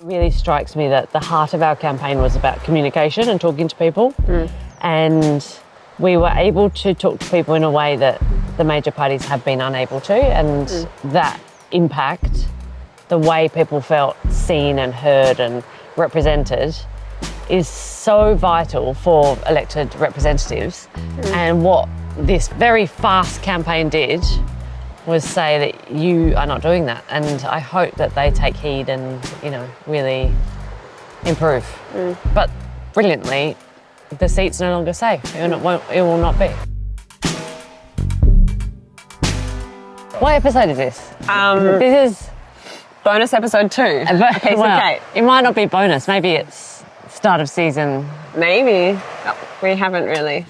really strikes me that the heart of our campaign was about communication and talking to people. And we were able to talk to people in a way that the major parties have been unable to. And that impact, the way people felt seen and heard and represented, is so vital for elected representatives. And what this very fast campaign did was say that you are not doing that, and I hope that they take heed and, you know, really improve. But brilliantly, the seat's no longer safe. It will not be. What episode is this? This is bonus episode 2. Well, it might not be bonus. Maybe it's start of season. Maybe. We haven't really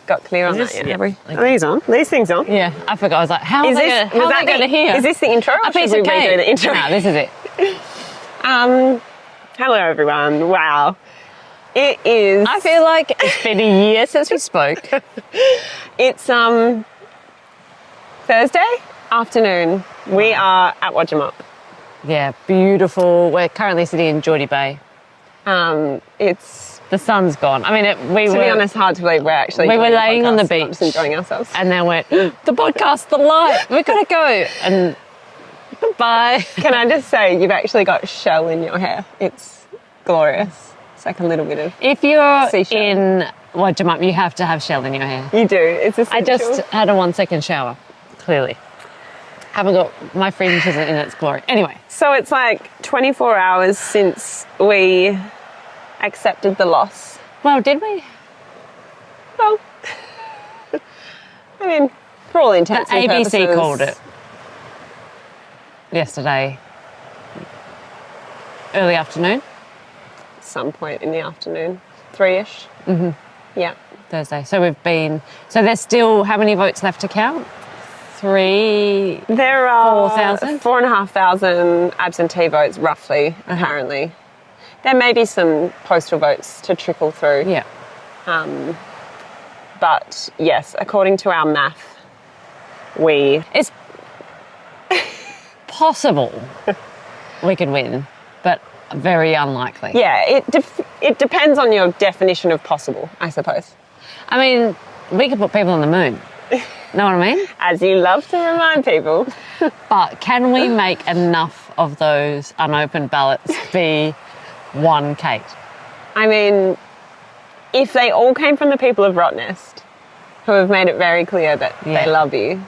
got clear on that yet, have we? Are these on? These things on? Yeah, I forgot. I was like, how are they going to hear? Is this the intro? A piece of cake. Do the intro? No, this is it. Hello, everyone. Wow. It is... I feel like it's been a year since we spoke. It's Thursday afternoon. We are at Wadjemup. Yeah, beautiful. We're currently sitting in Geordie Bay. The sun's gone. I mean, to be honest, hard to believe we're actually. We were laying on the beach, just enjoying ourselves, and then went the podcast, the light. We've got to go, and bye. Can I just say, you've actually got shell in your hair. It's glorious. It's like a little bit of. If you're seashell. in Wadjemup, you have to have shell in your hair. You do. It's essential. I just had a 1-second shower. Clearly, haven't got my fringe isn't in its glory. Anyway, so it's like 24 hours since we accepted the loss. Well, did we? Well, I mean, for all intents and purposes. ABC called it yesterday, early afternoon. Some point in the afternoon, 3-ish. Yeah. Thursday. So there's still, how many votes left to count? There are 4,000? 4,500 absentee votes, roughly, apparently. There may be some postal votes to trickle through. Yeah. But yes, according to our math, it's possible we could win, but very unlikely. Yeah, it depends on your definition of possible, I suppose. I mean, we could put people on the moon. Know what I mean? As you love to remind people. But can we make enough of those unopened ballots be one Kate? I mean, if they all came from the people of Rottnest, who have made it very clear that they love you,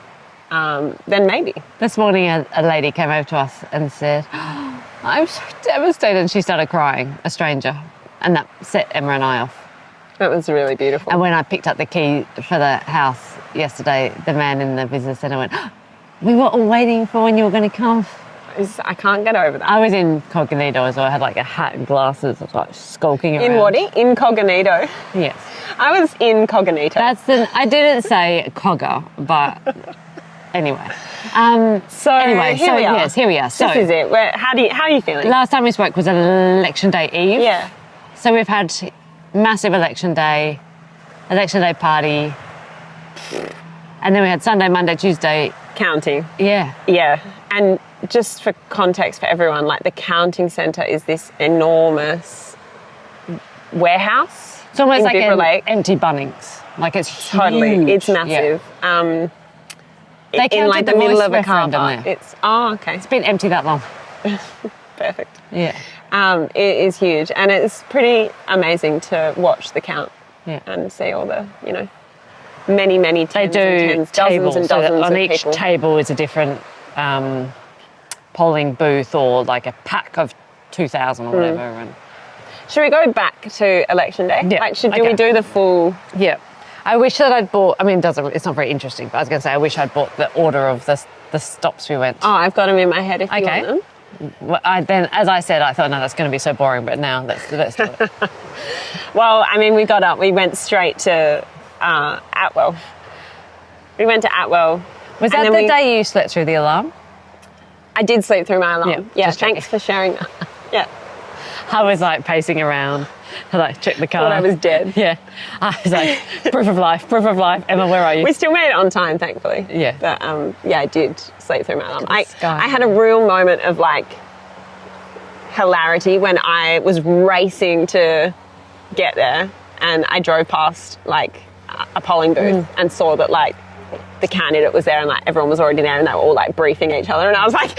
then maybe. This morning a lady came over to us and said, I'm so devastated, and she started crying, a stranger, and that set Emma and I off. That was really beautiful. And when I picked up the key for the house yesterday, the man in the visitor centre went, we were all waiting for when you were going to come. I can't get over that. I was incognito as well. I had like a hat and glasses. I was like skulking around. In what? Incognito? Yes. I was incognito. I didn't say cogger, but anyway. Here we are. Yes, here we are. So this is it. How are you feeling? Last time we spoke was election day eve. Yeah. So we've had massive election day party, and then we had Sunday, Monday, Tuesday. Counting. Yeah. Yeah. And just for context for everyone, like the counting centre is this enormous warehouse. It's almost like an empty Bunnings. Like it's totally huge. It's massive. Yeah. They in like the middle of a car park. There. Okay. It's been empty that long. Perfect. Yeah. It is huge, and it's pretty amazing to watch the count and see all the, many tens and tens, dozens and dozens on of each people. table is a different polling booth or like a pack of 2,000 or whatever. And should we go back to election day? Yeah. Like, do we do the full? Yeah. I wish that I'd bought. I mean, it's not very interesting, but I was going to say I wish I'd bought the order of the stops we went. Oh, I've got them in my head. If you want them. Well, as I said, I thought, no, that's going to be so boring, but now let's do it. Well, I mean, we got up. We went straight to Atwell. We went to Atwell. Was that the day you slept through the alarm? I did sleep through my alarm. Yeah, thanks for sharing that. Yeah. I was like pacing around. I like checked the car. Thought I was dead. Yeah. I was like, proof of life. Emma, where are you? We still made it on time, thankfully. Yeah. But I did sleep through my alarm. I had a real moment of like, hilarity when I was racing to get there, and I drove past like a polling booth and saw that like the candidate was there and like everyone was already there and they were all like briefing each other, and I was like,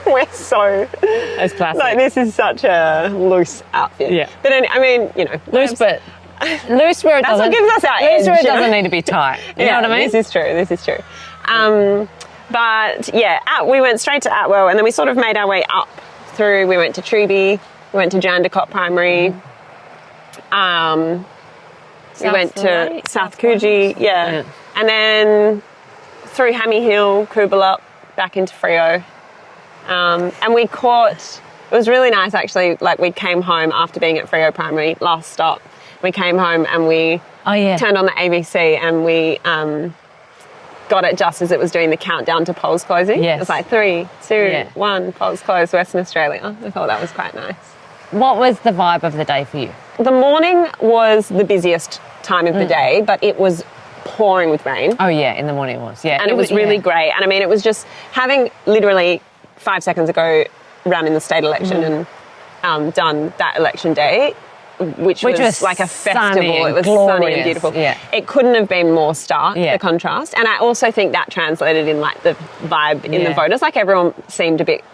we're so... That's classic. Like, this is such a loose outfit. Yeah. But I mean, you know. Loose, but loose where it That's doesn't... what gives us our edge. Loose where it doesn't need to be tight. You know what I mean? This is true. But yeah, we went straight to Atwell, and then we sort of made our way up through. We went to Truby, we went to Jandakot Primary, we went to South Coogee, yeah. And then through Hammy Hill, Coolbellup, back into Freo. And we caught, it was really nice actually, like we came home after being at Freo Primary, last stop. We came home and we turned on the ABC and we got it just as it was doing the countdown to polls closing. Yes. It was like 3, 2, 1, polls closed, Western Australia. I thought that was quite nice. What was the vibe of the day for you? The morning was the busiest time of the day, but it was pouring with rain. Oh yeah, in the morning it was, yeah. And it was really great. And I mean, it was just having literally 5 seconds ago run in the state election and done that election day, which was like a festival. It was sunny and beautiful. Yeah. It couldn't have been more stark, the contrast. And I also think that translated in like the vibe in the voters. Like everyone seemed a bit...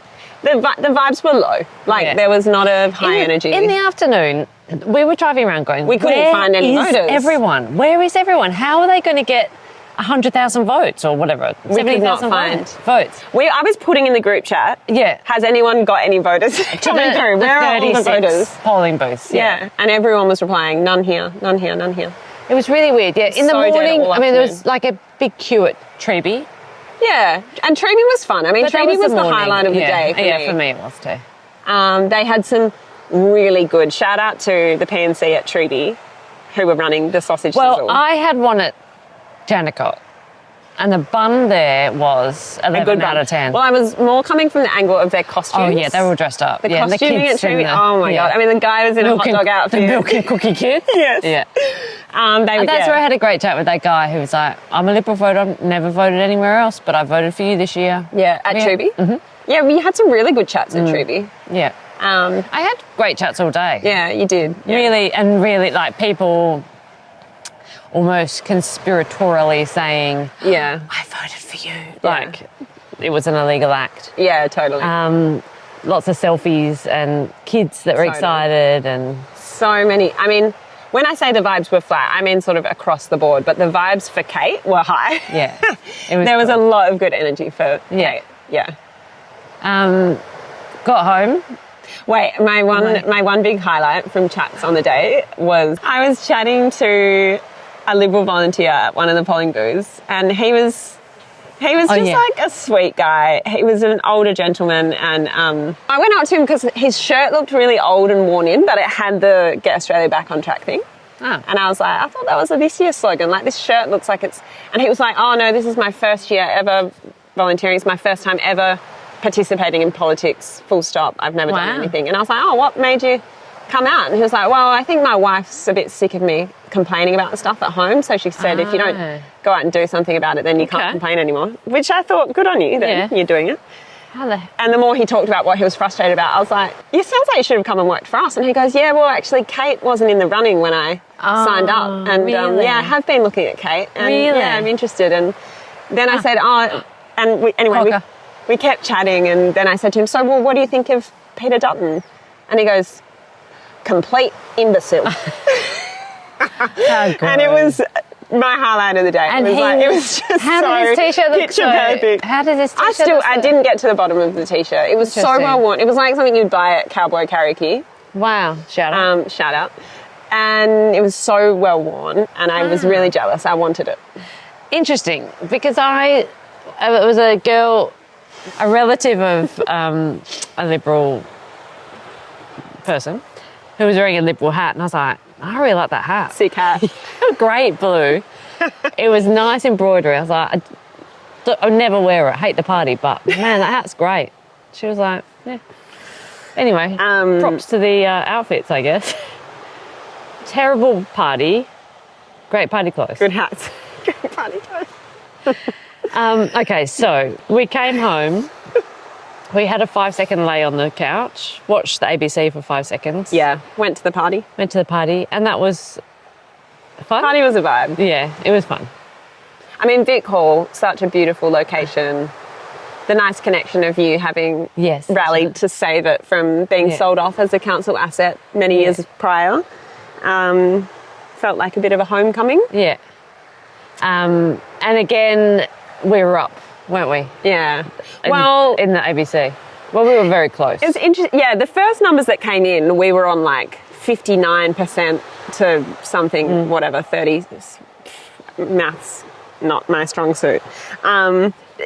The vibes were low. Like there was not a high energy. In the afternoon, we were driving around going, we couldn't find any voters. Everyone? Where is everyone? How are they going to get 100,000 votes or whatever? We could not find votes. I was putting in the group chat. Yeah. Has anyone got any voters coming through? Where are all the voters? Polling booths. Yeah. And everyone was replying, none here, none here, none here. It was really weird. Yeah. In the morning, I mean, there was like a big queue at Treeby. Yeah, and Treeby was fun. I mean, Treeby was the highlight of the day for me. Yeah, for me it was too. They had some really good... Shout out to the PNC at Treeby who were running the sausage sizzle. Well, I had one at Jandakot, and the bun there was 11 out of 10. Well, I was more coming from the angle of their costumes. Oh, yeah, they were all dressed up. The costuming at Treeby, oh my God. I mean, the guy was in a hot dog outfit. The milk and cookie kid. Yes. Yeah. That's where I had a great chat with that guy who was like, I'm a Liberal voter, I've never voted anywhere else, but I voted for you this year. Yeah, at Treeby? Mm-hmm. Yeah, we had some really good chats at Treeby. Yeah. I had great chats all day. Yeah, you did. Yeah. Really, like people almost conspiratorially saying, I voted for you. Like, it was an illegal act. Yeah, totally. Lots of selfies and kids that were excited and... So many. I mean... When I say the vibes were flat, I mean sort of across the board, but the vibes for Kate were high. Yeah. There was a lot of good energy for Kate. Yeah. Got home. Wait, my one big highlight from chats on the day was I was chatting to a Liberal volunteer at one of the polling booths, and he was just like a sweet guy. He was an older gentleman, and I went up to him because his shirt looked really old and worn in, but it had the Get Australia Back on Track thing. Oh. And I was like, I thought that was a this year's slogan. Like, this shirt looks like it's... And he was like, oh, no, this is my first year ever volunteering. It's my first time ever participating in politics, full stop. I've never done anything. And I was like, oh, what made you come out? And he was like, well, I think my wife's a bit sick of me complaining about the stuff at home. So she said, if you don't go out and do something about it, then you can't complain anymore. Which I thought, good on you, then you're doing it. And the more he talked about what he was frustrated about, I was like, you sounds like you should have come and worked for us. And he goes, yeah, well, actually, Kate wasn't in the running when I signed up. And I have been looking at Kate. And yeah, I'm interested. And then I said, we kept chatting. And then I said to him, so, well, what do you think of Peter Dutton? And he goes, complete imbecile. And it was my highlight of the day. And it was just how did his t-shirt look picture perfect. How did his t-shirt look? I didn't get to the bottom of the t-shirt. It was so well worn. It was like something you'd buy at Cowboy Karaoke. Wow. Shout out. Shout out. And it was so well worn, and I was really jealous. I wanted it. Interesting, because it was a girl, a relative of a Liberal person who was wearing a Liberal hat, and I was like, I really like that hat. Sick hat. Great blue. It was nice embroidery. I was like, I'll never wear it. I hate the party, but man, that hat's great. She was like, yeah. Anyway, props to the outfits, I guess. Terrible party. Great party clothes. Good hats. Great party clothes. Okay, so we came home We had a 5-second lay on the couch, watched the ABC for 5 seconds. Yeah, went to the party. Went to the party, and that was fun. Party was a vibe. Yeah, it was fun. I mean, Vic Hall, such a beautiful location. The nice connection of you having rallied to save it from being sold off as a council asset many years prior. Felt like a bit of a homecoming. Yeah. And again, we were up, weren't we? Yeah. In the ABC. Well, we were very close. It was interesting. Yeah, the first numbers that came in, we were on like 59% to something, whatever, 30. Maths, not my strong suit.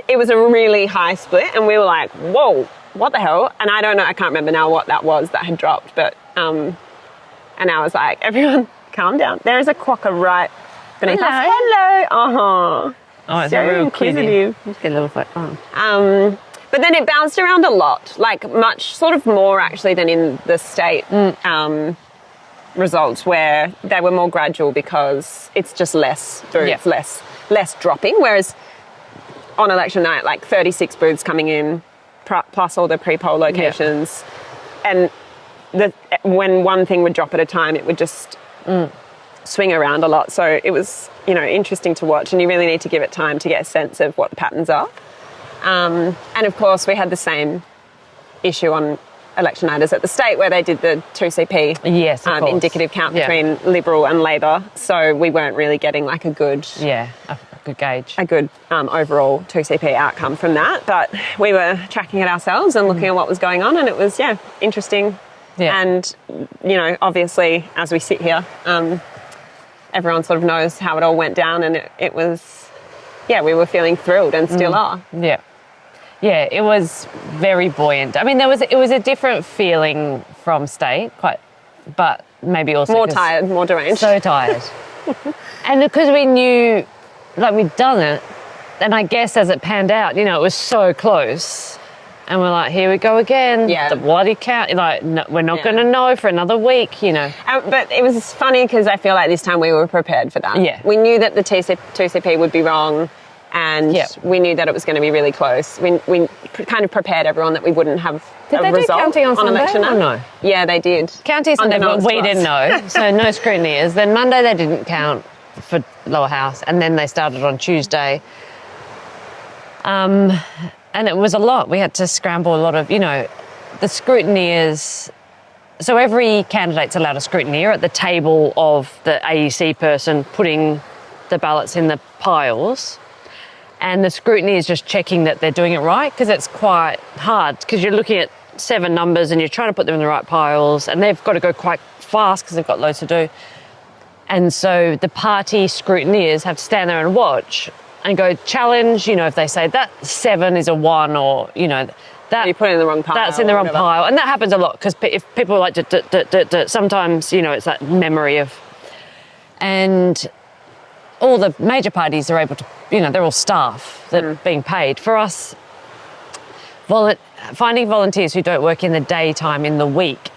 It was a really high split, and we were like, whoa, what the hell? And I don't know, I can't remember now what that was that had dropped, but, and I was like, everyone, calm down. There is a quokka right beneath us. Hello. Oh, it's so real inquisitive. Just get a little bit. Oh. But then it bounced around a lot, like much sort of more actually than in the state results, where they were more gradual because it's just less booths, less dropping. Whereas on election night, like 36 booths coming in, plus all the pre-poll locations, and when one thing would drop at a time, it would just swing around a lot. So it was, interesting to watch, and you really need to give it time to get a sense of what the patterns are. And of course, we had the same issue on election night as at the state, where they did the 2CP indicative count between Liberal and Labor. So we weren't really getting like a good gauge, a good overall 2CP outcome from that. But we were tracking it ourselves and looking at what was going on, and it was interesting. Yeah. And obviously, as we sit here, everyone sort of knows how it all went down, and it was, we were feeling thrilled and still are. Yeah. Yeah, it was very buoyant. I mean, it was a different feeling from state, but maybe also more tired, more deranged. So tired. And because we knew, we'd done it, and I guess as it panned out, it was so close. And we're like, here we go again. Yeah. The bloody count. No, we're not going to know for another week, But it was funny because I feel like this time we were prepared for that. Yeah. We knew that the 2CP would be wrong, and we knew that it was going to be really close. We kind of prepared everyone that we wouldn't have a result. Did they do counting on Sunday election night? Or no? Yeah, they did. Counting Sunday, but we didn't know. So no scrutineers. Then Monday they didn't count for lower house, and then they started on Tuesday. And it was a lot. We had to scramble a lot of, the scrutineers. So every candidate's allowed a scrutineer at the table of the AEC person putting the ballots in the piles. And the scrutineer is just checking that they're doing it right, because it's quite hard, because you're looking at 7 numbers and you're trying to put them in the right piles, and they've got to go quite fast because they've got loads to do. And so the party scrutineers have to stand there and watch and go challenge, if they say that 7 is a 1, or, that you put it in the wrong pile. That's in the wrong pile. And that happens a lot, because if people like to, sometimes, it's that memory of, and all the major parties are able to, they're all staff that are being paid. For us, finding volunteers who don't work in the daytime in the week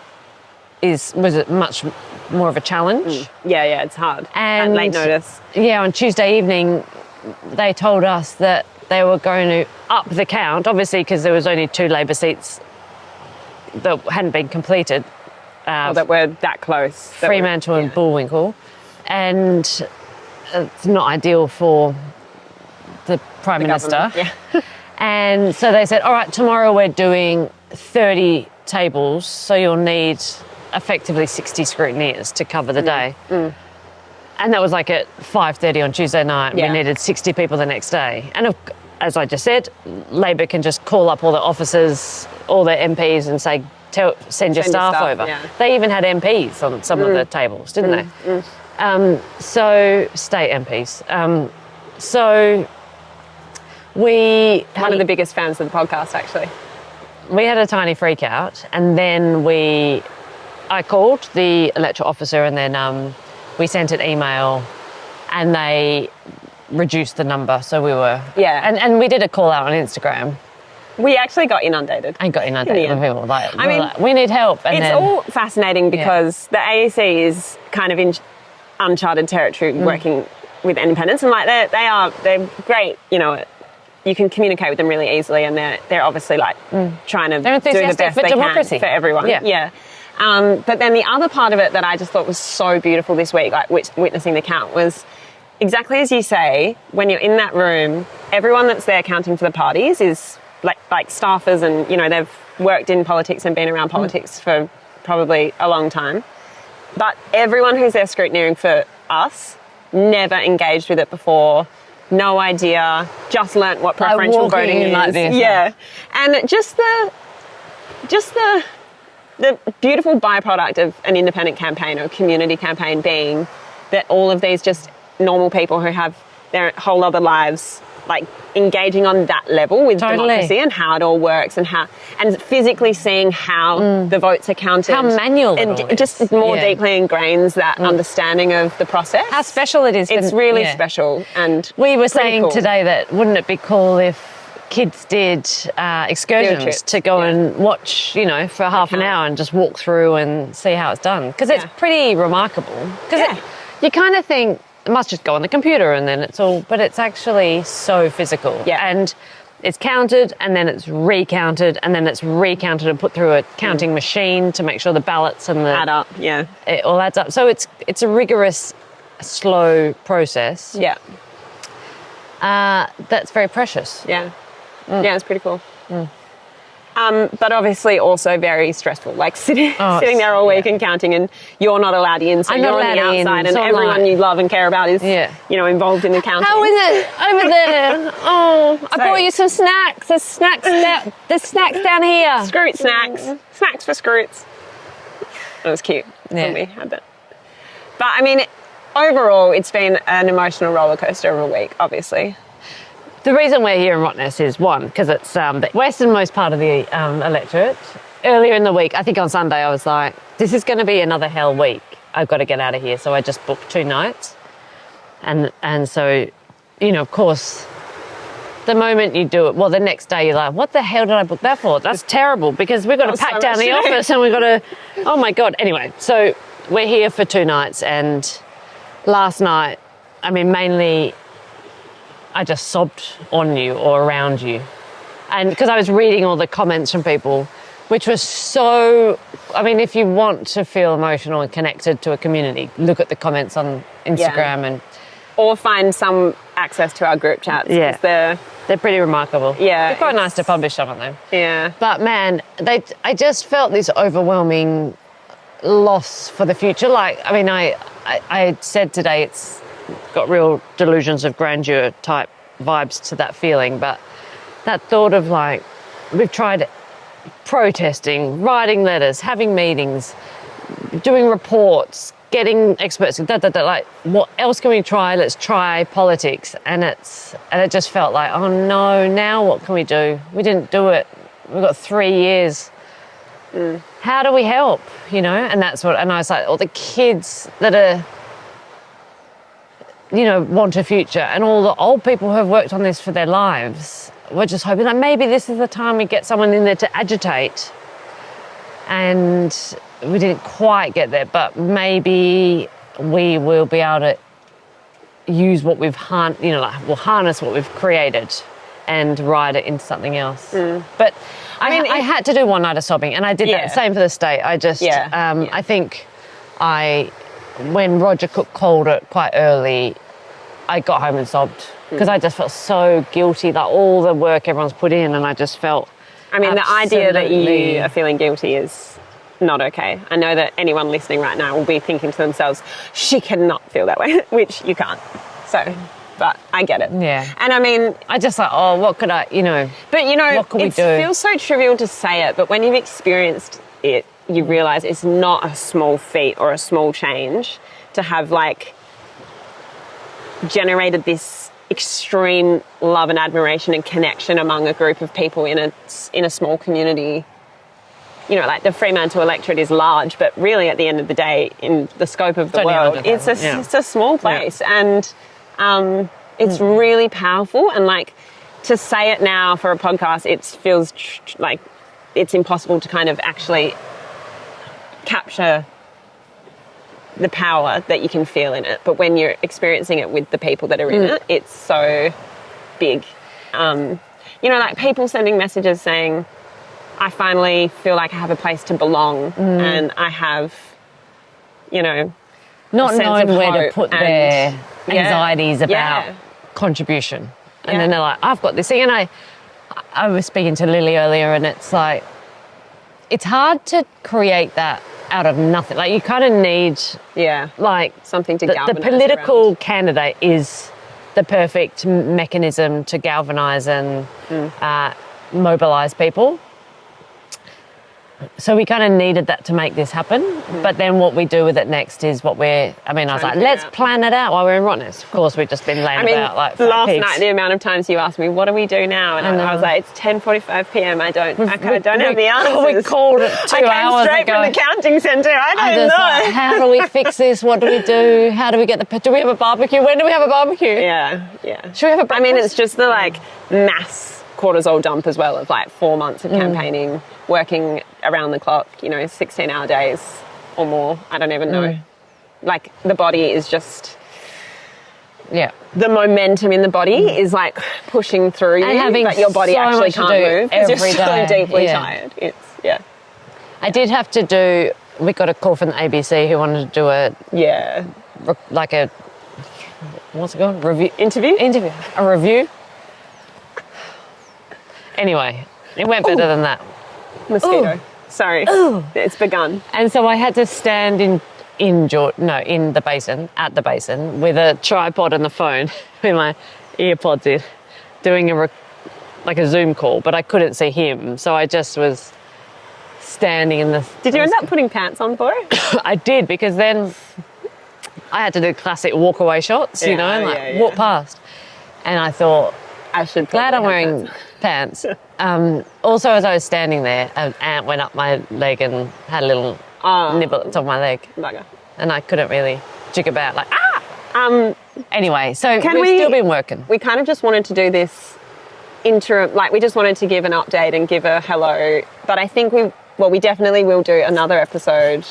was much more of a challenge. Yeah, it's hard. And at late notice. Yeah, on Tuesday evening, they told us that they were going to up the count, obviously because there was only 2 Labor seats that hadn't been completed. That were that close. Fremantle and Bullwinkle. And it's not ideal for the Prime Minister. Yeah. And so they said, all right, tomorrow we're doing 30 tables, so you'll need effectively 60 scrutineers to cover the day. And that was like at 5:30 on Tuesday night. We needed 60 people the next day. And as I just said, Labor can just call up all the officers, all the MPs, and say, send your staff over. Yeah. They even had MPs on some of the tables, didn't they? So state MPs. So we one of the biggest fans of the podcast, actually. We had a tiny freak out, and then I called the electoral officer, and then we sent an email, and they reduced the number. So we were... Yeah. And we did a call out on Instagram. We actually got inundated. And got inundated with people. We need help. And it's all fascinating because the AEC is kind of in uncharted territory working with independents. And they're great, you can communicate with them really easily, and they're obviously like trying to do the best for they democracy. can for everyone. Yeah. But then the other part of it that I just thought was so beautiful this week, like witnessing the count, was exactly as you say. When you're in that room, everyone that's there counting for the parties is like staffers, and you know they've worked in politics and been around politics for probably a long time. But everyone who's there scrutineering for us never engaged with it before. No idea, just learnt what preferential voting is. Like this, yeah. And just the beautiful byproduct of an independent campaign or a community campaign being that all of these just normal people who have their whole other lives like engaging on that level with democracy and how it all works, and physically seeing how the votes are counted. How manual and it all is. Just more deeply ingrains that understanding of the process. How special it is. It's really special. And we were saying cool. today that wouldn't it be cool if kids did excursions to go and watch, you know, for half an hour and just walk through and see how it's done, because it's pretty remarkable. Because you kind of think it must just go on the computer and then it's all, but it's actually so physical. Yeah. And it's counted and then it's recounted and then it's recounted and put through a counting machine to make sure the ballots and the add up. Yeah. It all adds up. So it's a rigorous, slow process. Yeah. That's very precious. Yeah. Yeah, it's pretty cool. But obviously also very stressful, like sitting there all week and counting, and you're not allowed in, so you're on the outside, and everyone you love and care about is, you know, involved in the counting. How is it over there? Oh, I brought you some snacks. There's snacks down here. Scroot snacks. Snacks for scroots. That was cute when we had that. But I mean, overall, it's been an emotional roller coaster of a week, obviously. The reason we're here in Rottnest is, one, because it's the westernmost part of the electorate. Earlier in the week, I think on Sunday, I was like, this is going to be another hell week. I've got to get out of here. So I just booked 2 nights. And so, you know, of course, the moment you do it, well, the next day you're like, what the hell did I book that for? That's terrible, because we've got to pack down the office and we've got to, oh my God. Anyway, so we're here for 2 nights, and last night, I mean, mainly I just sobbed on you or around you. And because I was reading all the comments from people, which was so, I mean, if you want to feel emotional and connected to a community, look at the comments on Instagram or find some access to our group chats. Yeah. They're pretty remarkable. Yeah. They're quite nice to publish some of them. Yeah. But man, I just felt this overwhelming loss for the future. Like, I mean, I said today it's got real delusions of grandeur type vibes to that feeling, but that thought of like, we've tried protesting, writing letters, having meetings, doing reports, getting experts, like, what else can we try? Let's try politics. And it just felt like, oh no, now what can we do? We didn't do it. We've got 3 years. How do we help? You know, and that's what, and I was like, all the kids that are, you know, want a future, and all the old people who have worked on this for their lives, we're just hoping that maybe this is the time we get someone in there to agitate. And we didn't quite get there, but maybe we will be able to use what we've harness what we've created and write it into something else. But I mean, I had to do one night of sobbing, and I did that. Same for the state. I just, I think when Roger Cook called it quite early, I got home and sobbed, because I just felt so guilty, like all the work everyone's put in, and I just felt, I mean, the idea that you are feeling guilty is not okay. I know that anyone listening right now will be thinking to themselves, she cannot feel that way, which you can't. So, but I get it. Yeah. And I mean, I just like, oh, what could I, you know, but you know, what could we do? It feels so trivial to say it, but when you've experienced it, you realise it's not a small feat or a small change to have like generated this extreme love and admiration and connection among a group of people in a small community. You know, like the Fremantle electorate is large, but really at the end of the day, in the scope of the world, it's a small place, and it's really powerful. And like, to say it now for a podcast, it feels like it's impossible to kind of actually capture the power that you can feel in it. But when you're experiencing it with the people that are in it, it's so big. you know, like people sending messages saying, I finally feel like I have a place to belong and I have, you know, not a sense knowing of where to hope put and- their anxieties about Yeah. contribution. And Yeah. then they're like, I've got this thing. And I was speaking to Lily earlier, and it's like, it's hard to create that out of nothing. Like, you kind of need, like, something to the galvanise political around. candidate is the perfect mechanism to galvanise and mobilise people. So we kind of needed that to make this happen. But then what we do with it next is I was Trying like, to figure let's out. plan it out while we're in Rottnest. Of course, we've just been laying about like fat last pigs. night, the amount of times you asked me, what do we do now? And I was like, it's 10:45 p.m. I don't have the answers. We called it 2 hours I came straight ago. from the counting centre. I I'm don't just know. like, how do we fix this? What do we do? How do we get do we have a barbecue? When do we have a barbecue? Yeah. Should we have a breakfast? I mean, it's just the like mass cortisol dump as well of like 4 months of campaigning, working around the clock, you know, 16-hour days or more. I don't even know. Like the body is just, the momentum in the body is like pushing through And you, having but your body so actually much to can't do move because every you're so day. deeply Yeah. tired. It's, I did have to do, we got a call from the ABC who wanted to do what's it called? Interview? A review. Anyway, it went better than that. Mosquito. Sorry. It's begun. And so I had to stand in the basin, at the basin, with a tripod and the phone, with my earpods in, doing like a Zoom call, but I couldn't see him, so I just was standing in the... Did you end up putting pants on for it? I did, because then I had to do classic walk away shots, you know, like walk past. And I thought, I should glad I'm probably have wearing pants. Also, as I was standing there, an ant went up my leg and had a little nibble at the top of my leg. Bugger. And I couldn't really jig about, like, Anyway, so we've we- still been working. We kind of just wanted to do this interim, like we just wanted to give an update and give a hello. But I think we definitely will do another episode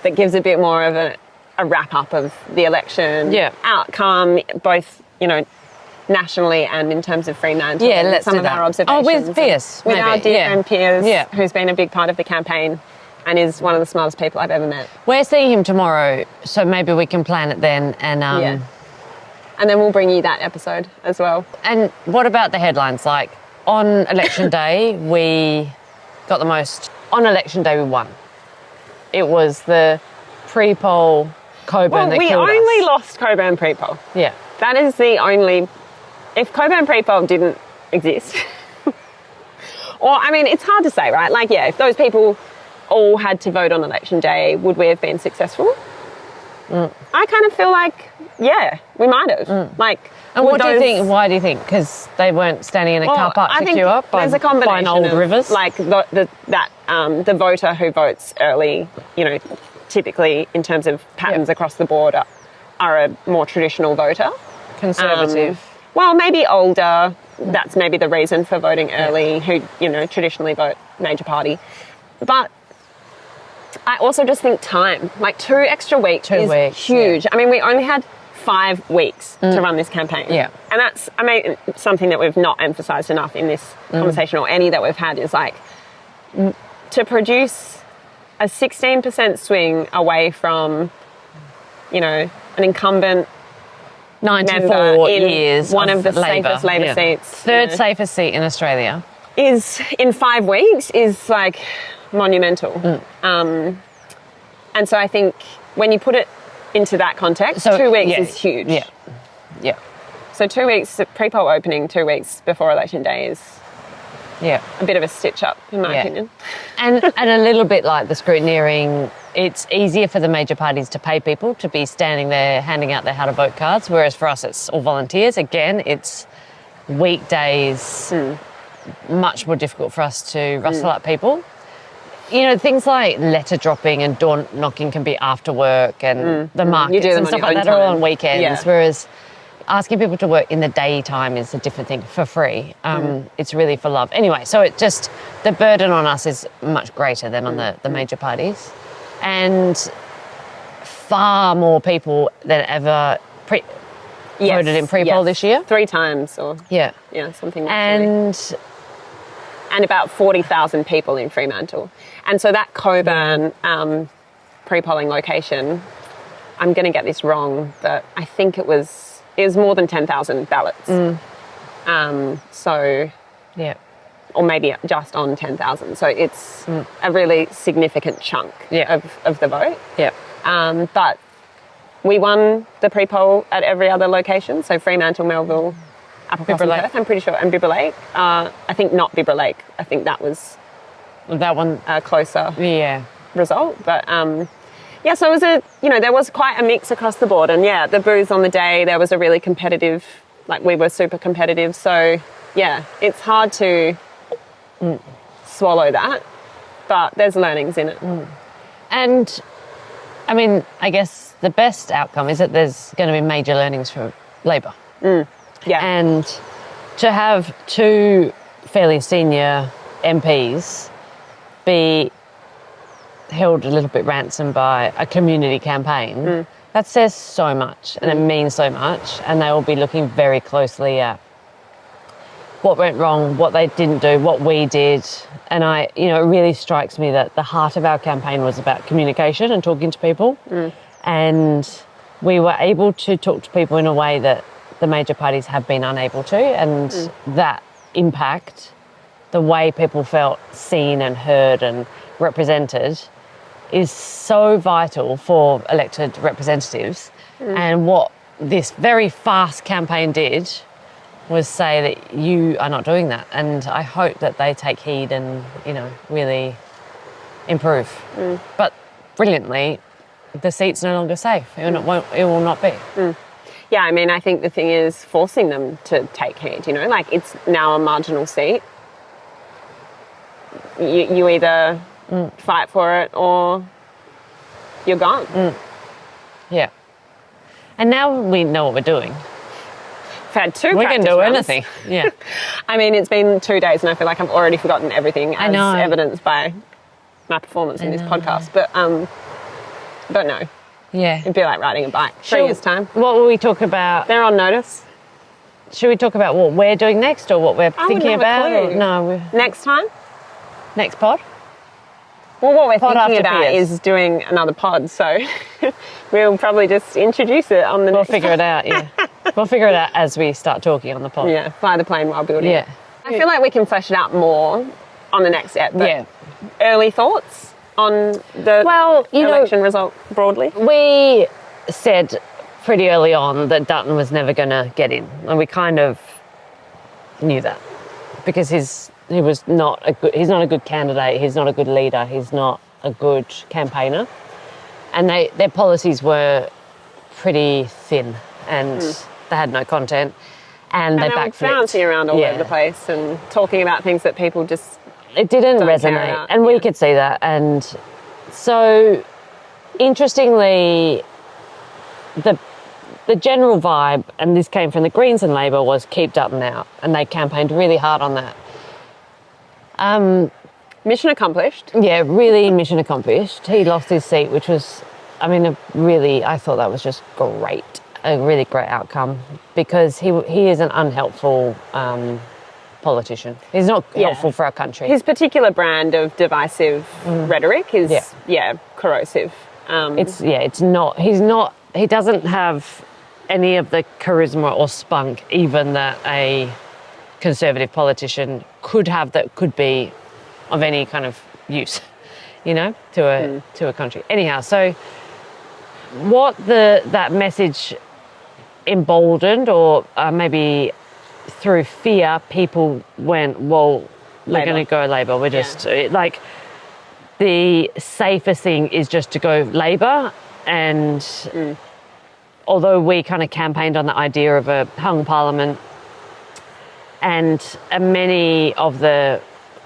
that gives a bit more of a wrap up of the election outcome, both, you know, nationally and in terms of Fremantle. Yeah, let's some do of that. our observations. With Pierce, With maybe. our dear friend Pierce, who's who's been a big part of the campaign and is one of the smartest people I've ever met. We're seeing him tomorrow, so maybe we can plan it then. And And then we'll bring you that episode as well. And what about the headlines? Like, on election day, we got the most. On election day, we won. It was the pre-poll Coburn that we killed only us. lost Coburn pre-poll. Yeah. That is the only... If Coburn pre-poll didn't exist... or, I mean, it's hard to say, right? Like, if those people all had to vote on election day, would we have been successful? I kind of feel like, we might have. Like, And would what do you those- think? Why do you think? Because they weren't standing in a car park I to think queue up by there's a combination old of, rivers? like the voter who votes early, you know, typically in terms of patterns across the board are a more traditional voter. Conservative. Well, maybe older. That's maybe the reason for voting early, who, you know, traditionally vote major party. But I also just think time, like 2 extra weeks is huge. I mean, we only had 5 weeks to run this campaign. Yeah. And that's, I mean, something that we've not emphasised enough in this conversation or any that we've had is like to produce a 16% swing away from, you know, an incumbent 94 years. one of the Labour. safest Labour seats. Third safest seat in Australia. Is in 5 weeks is like monumental. And so I think when you put it into that context, 2 weeks is huge. Yeah. So 2 weeks, pre-poll opening 2 weeks before election day is a bit of a stitch up, in my opinion. And a little bit like the scrutineering, it's easier for the major parties to pay people to be standing there handing out their how to vote cards, whereas for us it's all volunteers. Again, it's weekdays, much more difficult for us to rustle up people. You know, things like letter dropping and door knocking can be after work, and the markets them and on stuff your like own that are all time. on weekends, whereas asking people to work in the daytime is a different thing for free. It's really for love. Anyway, so it just, the burden on us is much greater than on the major parties. And far more people than ever, voted in pre-poll this year. 3 times or Yeah. something like that. And about 40,000 people in Fremantle. And so that Coburn pre-polling location, I'm going to get this wrong, but I think it was more than 10,000 ballots. So, yeah, or maybe just on 10,000. So it's a really significant chunk of the vote. Yeah. But we won the pre-poll at every other location. So Fremantle, Melville, Upper Cross and Perth, I'm pretty sure, and Bibra Lake. I think not Bibra Lake. I think that was that one a closer yeah result. But yeah, so it was there was quite a mix across the board. And yeah, the booths on the day, there was a really competitive, like we were super competitive. So yeah, it's hard to swallow that, but there's learnings in it. And I mean, I guess the best outcome is that there's going to be major learnings for Labor. Yeah. And to have 2 fairly senior MPs be held a little bit ransom by a community campaign, that says so much and it means so much, and they will be looking very closely at what went wrong, what they didn't do, what we did. And it really strikes me that the heart of our campaign was about communication and talking to people. And we were able to talk to people in a way that the major parties have been unable to, and that impact, the way people felt seen and heard and represented, is so vital for elected representatives. And what this very fast campaign did was say that you are not doing that, and I hope that they take heed and really improve. But brilliantly, the seat's no longer safe. It will not be. Yeah, I mean, I think the thing is forcing them to take heed, like it's now a marginal seat. You either fight for it or you're gone. Yeah. And now we know what we're doing. We've had 2 We can do runs. anything. Yeah. I mean, it's been 2 days and I feel like I've already forgotten everything, as evidenced by my performance in this podcast. But no. Yeah. It'd be like riding a bike. 3 years' time. What will we talk about? They're on notice. Should we talk about what we're doing next or what we're thinking about? A clue. No. Next time? Next pod? Well, what we're Pod thinking after about Piers. is doing another pod, so we'll probably just introduce it on the We'll next figure it out, yeah. We'll figure it out as we start talking on the pod. Yeah, fly the plane while building. Yeah. I feel like we can flesh it out more on the next ep. But Yeah. early thoughts on the election result broadly? We said pretty early on that Dutton was never going to get in, and we kind of knew that because he's not a good candidate, he's not a good leader, he's not a good campaigner, and their policies were pretty thin and they had no content, and they backflipped. Bouncing around all over the place and talking about things that people just it didn't don't care resonate, about. and we could see that. And so, interestingly, the general vibe, and this came from the Greens and Labor, was keep Dutton out, and they campaigned really hard on that. Mission accomplished. Yeah, really mission accomplished. He lost his seat, which was, I thought that was just great, a really great outcome, because he is an unhelpful politician. He's not helpful for our country. His particular brand of divisive rhetoric is, corrosive. He doesn't have any of the charisma or spunk even that a Conservative politician could have, that could be of any kind of use, to a country. Anyhow, so what that message emboldened, or maybe through fear, people went, well, we're going to go Labor. We're just the safest thing is just to go Labor. And although we kind of campaigned on the idea of a hung parliament, and many of the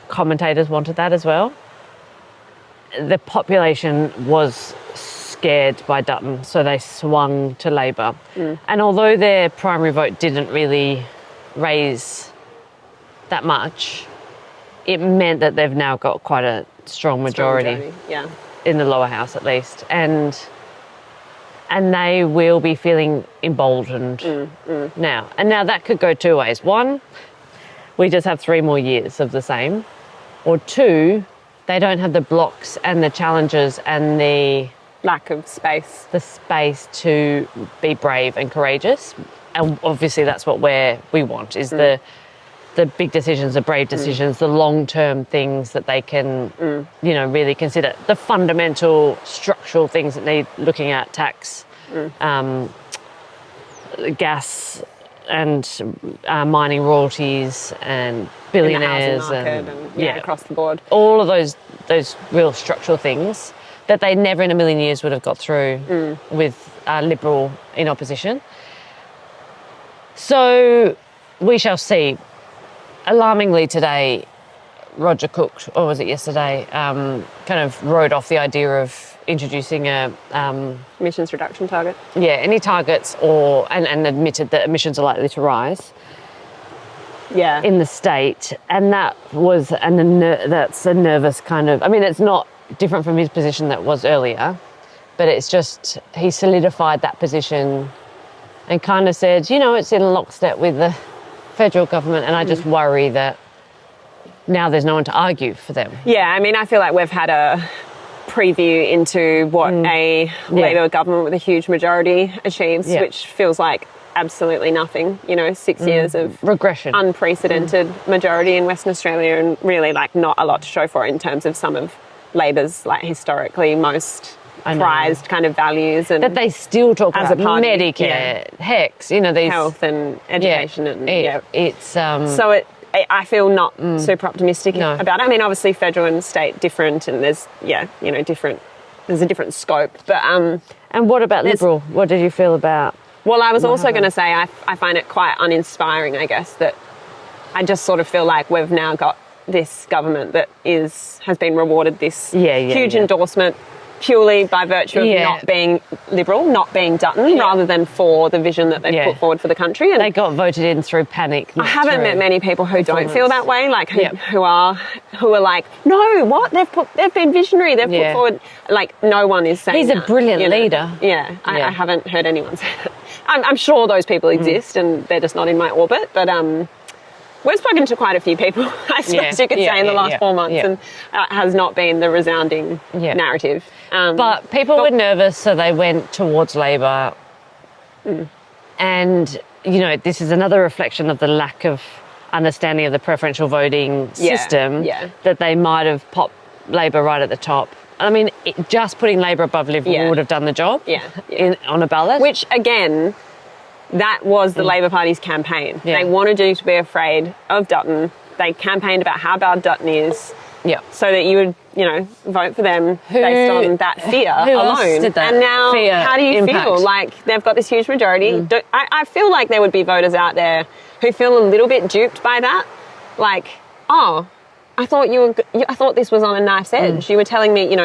commentators wanted that as well, the population was scared by Dutton, so they swung to Labor. And although their primary vote didn't really raise that much, it meant that they've now got quite a strong majority. Yeah. In the lower house at least. And And they will be feeling emboldened now. And now that could go two ways. One, we just have 3 more years of the same. Or two, they don't have the blocks and the challenges and the lack of space. The space to be brave and courageous. And obviously that's what we want, is the big decisions, the brave decisions, the long-term things that they can, really consider. The fundamental structural things that need looking at, tax, gas and mining royalties and billionaires and across the board. All of those real structural things that they never in a million years would have got through with Liberal in opposition. So we shall see. Alarmingly today, Roger Cook, or was it yesterday, kind of wrote off the idea of introducing a emissions reduction target. Yeah, any targets and admitted that emissions are likely to rise. Yeah. In the state, and that was that's a nervous kind of. I mean, it's not different from his position that was earlier, but it's just he solidified that position and kind of said, it's in lockstep with the federal government, and I just worry that now there's no one to argue for them. Yeah, I mean, I feel like we've had a preview into what a Labor government with a huge majority achieves, which feels like absolutely nothing. 6 years of regression, unprecedented majority in Western Australia, and really not a lot to show for it in terms of some of Labor's historically most prized kind of values, and that they still talk as about a party, Medicare, HECS, these health and education, it's so I feel not super optimistic about it. I mean, obviously federal and state different, and there's different. There's a different scope, but and what about Liberal? What did you feel about? Well, I was also going to say I find it quite uninspiring. I guess that I just sort of feel like we've now got this government that has been rewarded this huge endorsement purely by virtue of not being Liberal, not being Dutton, rather than for the vision that they've put forward for the country. And they got voted in through panic. I haven't met many people who don't feel that way, who are like, no, what? They've been visionary. They've put forward, no one is saying he's a brilliant leader. Yeah, I haven't heard anyone say that. I'm sure those people exist and they're just not in my orbit, but we've spoken to quite a few people, I suppose you could say, in the last 4 months, and has not been the resounding narrative. But people were nervous, so they went towards Labor. And, this is another reflection of the lack of understanding of the preferential voting system, that they might have popped Labor right at the top. I mean, just putting Labor above Liberal would have done the job on a ballot. Which, again, that was the Labor Party's campaign. They wanted you to be afraid of Dutton. They campaigned about how bad Dutton is, so that you would, vote for them based on that fear alone. Did that? And now, how do you feel? They've got this huge majority. I feel like there would be voters out there who feel a little bit duped by that. I thought this was on a knife's edge. You were telling me,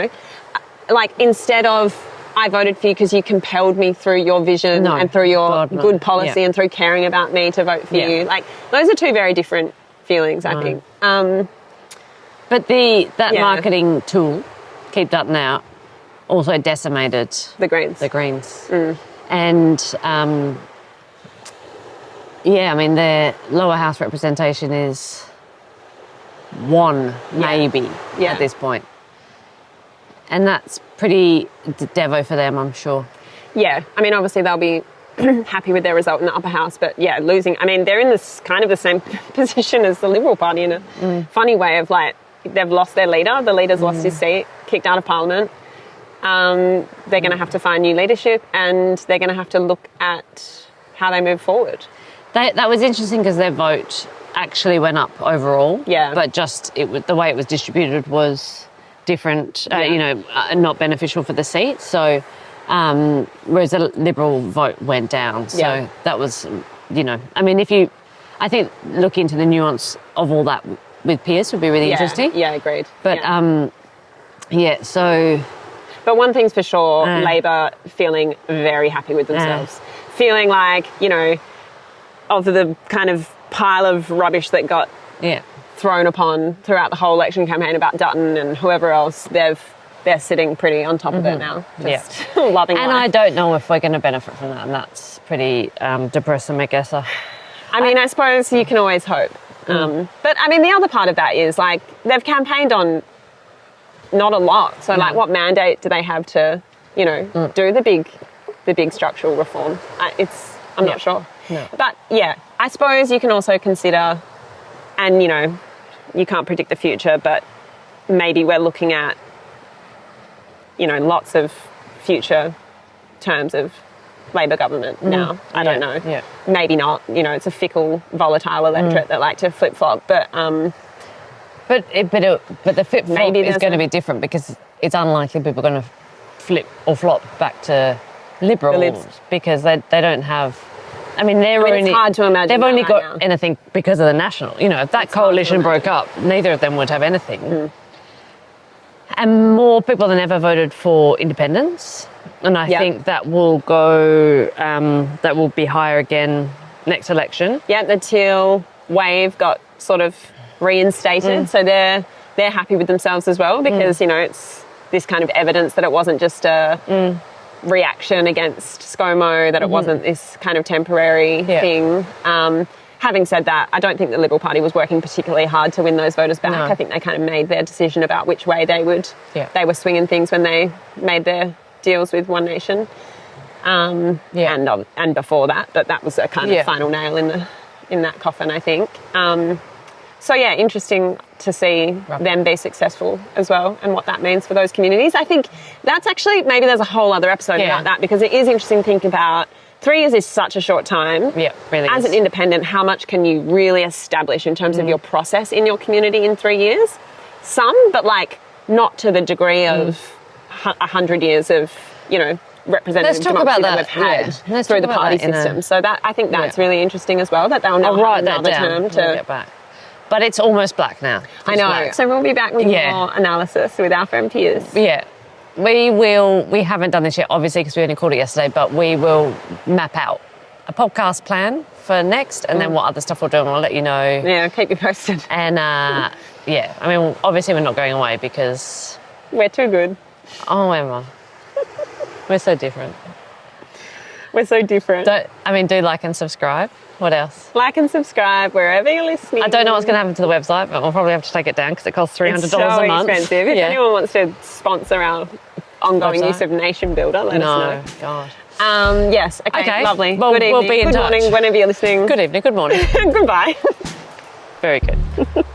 instead of, I voted for you because you compelled me through your vision and through your good policy and through caring about me to vote for you. Those are two very different feelings, I think. But that marketing tool, Keep Dutton Out, also decimated the Greens. And, their lower house representation is 1, maybe, at this point. And that's pretty devo for them, I'm sure. Yeah, I mean, obviously they'll be happy with their result in the upper house, but losing. I mean, they're in this kind of the same position as the Liberal Party in a funny way of they've lost their leader. The leader's lost his seat, kicked out of Parliament. They're going to have to find new leadership, and they're going to have to look at how they move forward. That was interesting because their vote actually went up overall. Yeah. But just the way it was distributed was different, not beneficial for the seat. So, whereas the Liberal vote went down. So that was, I think look into the nuance of all that with Pierce would be really interesting. Yeah, agreed. But, so... But one thing's for sure, Labor feeling very happy with themselves. Feeling like, of the kind of pile of rubbish that got thrown upon throughout the whole election campaign about Dutton and whoever else, they've they're sitting pretty on top of it now, just loving And life. I don't know if we're going to benefit from that, and that's pretty depressing, I guess. I mean, I suppose you can always hope. But I mean, the other part of that is like they've campaigned on not a lot. So like, what mandate do they have to, you know, do the big structural reform? I'm not sure. No. But yeah, I suppose you can also consider, and you know, you can't predict the future, but maybe we're looking at, you know, lots of future terms of Labor government now. I don't know. Yeah. Maybe not. You know, it's a fickle, volatile electorate that like to flip flop. But But the flip flop Maybe is there's going to a- be different because it's unlikely people are going to flip or flop back to Liberals Libs. because they don't have. I mean, they're mean, it's only. hard to imagine They've that only right got now. anything because of the National. You know, if that It's hard to coalition broke imagine. up, neither of them would have anything. And more people than ever voted for independence, and I Yeah. think that will go. That will be higher again next election. yeah, the Teal wave got sort of reinstated, so they're happy with themselves as well because you know it's this kind of evidence that it wasn't just a reaction against ScoMo, that it wasn't this kind of temporary thing. Having said that, I don't think the Liberal Party was working particularly hard to win those voters back. No. I think they kind of made their decision about which way they would. Yeah. They were swinging things when they made their deals with One Nation, and before that, but that was a kind of final nail in that coffin, I think. So yeah, interesting to see them be successful as well, and what that means for those communities. I think that's actually, maybe there's a whole other episode about that, because it is interesting to think about. 3 years is such a short time. Yeah, really. As is. an independent, how much can you really establish in terms of your process in your community in 3 years? Some, but like not to the degree of 100 years of, you know, representative Let's talk democracy about that that, we've had yeah. Let's through talk the about party that in a- system. So that, I think that's Yeah. really interesting as well, that they'll now I'll have write that another down term when we to get back. But it's almost black now. I It's know. black. So we'll be back with Yeah. more analysis with our friend Piers. Yeah. We haven't done this yet, obviously, because we only called it yesterday, but we will map out a podcast plan for next, and then what other stuff we'll do, and I'll let you know. Yeah, keep you posted. And yeah, I mean, obviously we're not going away because, We're too good. oh, Emma, we're so different. We're so different. Do like and subscribe. What else? Like and subscribe wherever you're listening. I don't know what's going to happen to the website, but we'll probably have to take it down because it costs $300 It's so a month. expensive. If anyone wants to sponsor our ongoing Website? use of Nation Builder, let us know. God. Yes. Okay. Lovely. Well, good evening. we'll be in good touch. morning. Whenever you're listening. Good evening, good morning. Goodbye. Very good.